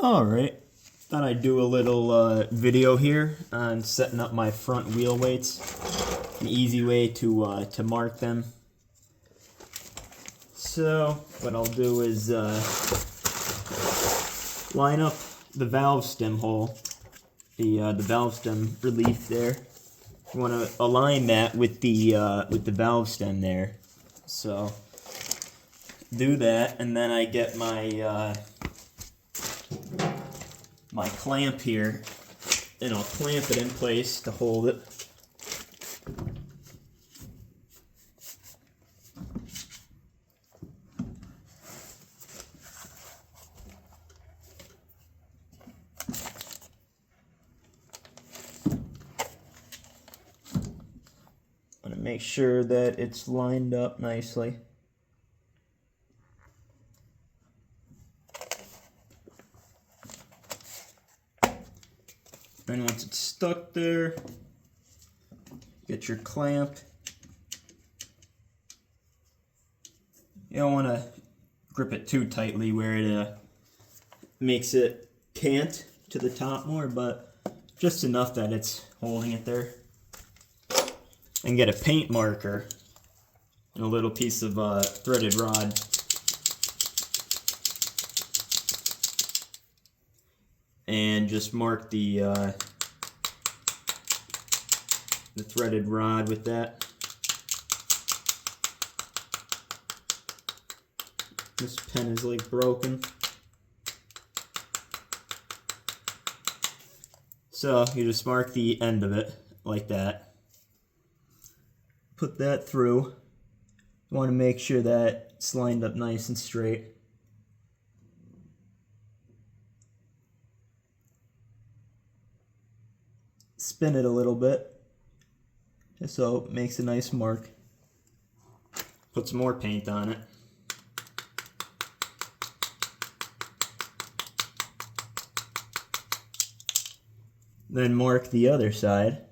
Alright, thought I'd do a little video here on setting up my front wheel weights. An easy way to mark them. So what I'll do is line up the valve stem hole, the valve stem relief there. You want to align that with the valve stem there. So do that, and then I get my my clamp here, and I'll clamp it in place to hold it. I'm going to make sure that it's lined up nicely. Then once it's stuck there, get your clamp. You don't want to grip it too tightly where it makes it cant to the top more, but just enough that it's holding it there. And get a paint marker and a little piece of threaded rod. And just mark the threaded rod with that. This pen is like broken. So you just mark the end of it like that. Put that through. You want to make sure that it's lined up nice and straight. Spin it a little bit, just so it makes a nice mark. Put some more paint on it. Then mark the other side.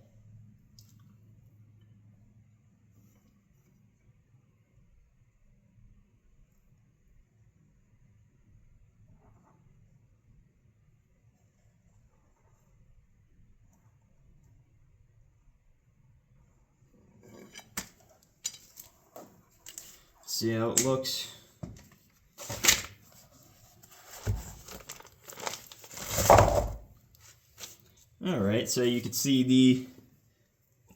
See how it looks. Alright, so you can see the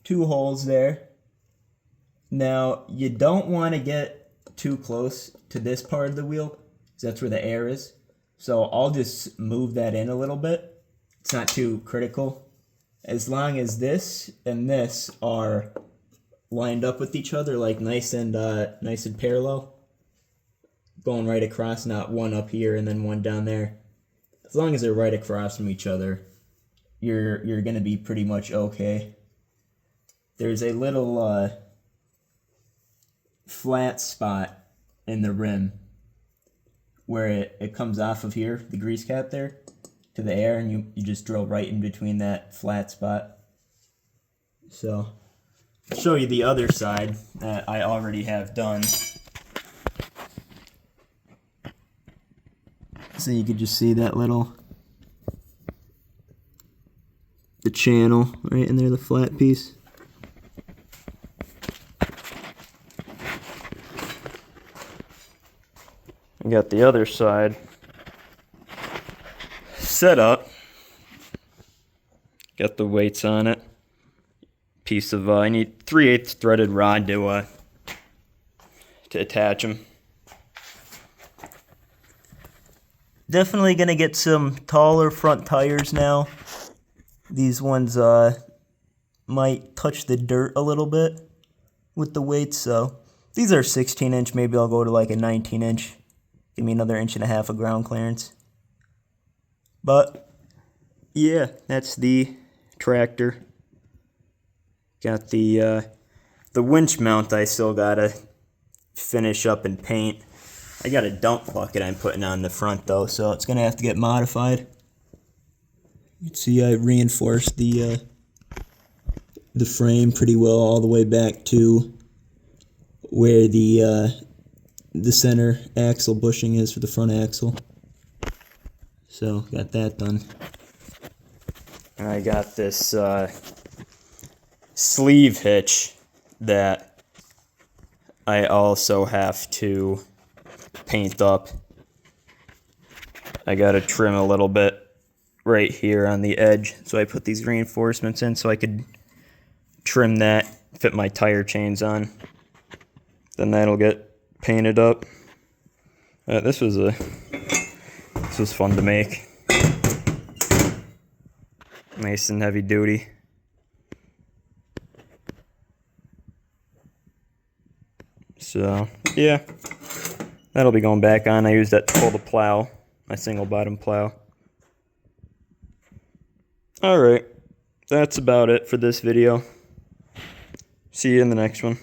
two holes there. Now, you don't want to get too close to this part of the wheel, because that's where the air is. So I'll just move that in a little bit. It's not too critical. As long as this and this are lined up with each other, like nice and parallel, going right across, not one up here and then one down there. As long as they're right across from each other, you're gonna be pretty much okay. There's a little flat spot in the rim where it comes off of here, the grease cap there, to the air, and you just drill right in between that flat spot. So I'll show you the other side that I already have done. So you can just see that the channel right in there, the flat piece. I got the other side set up. Got the weights on it. Piece of I need 3/8 threaded rod to attach them. Definitely gonna get some taller front tires now. These ones might touch the dirt a little bit with the weights, so these are 16-inch. Maybe I'll go to like a 19-inch. Give me another 1.5 inches of ground clearance. But yeah, that's the tractor. Got the winch mount I still gotta finish up and paint. I got a dump bucket I'm putting on the front though, so it's gonna have to get modified. You can see I reinforced the frame pretty well all the way back to where the center axle bushing is for the front axle. So, got that done. And I got this sleeve hitch that I also have to paint up. I gotta trim a little bit right here on the edge, so I put these reinforcements in so I could trim that, fit my tire chains on. Then that'll get painted up. This was fun to make. Nice and heavy duty. So yeah, that'll be going back on. I used that to pull the plow, my single bottom plow. Alright, that's about it for this video. See you in the next one.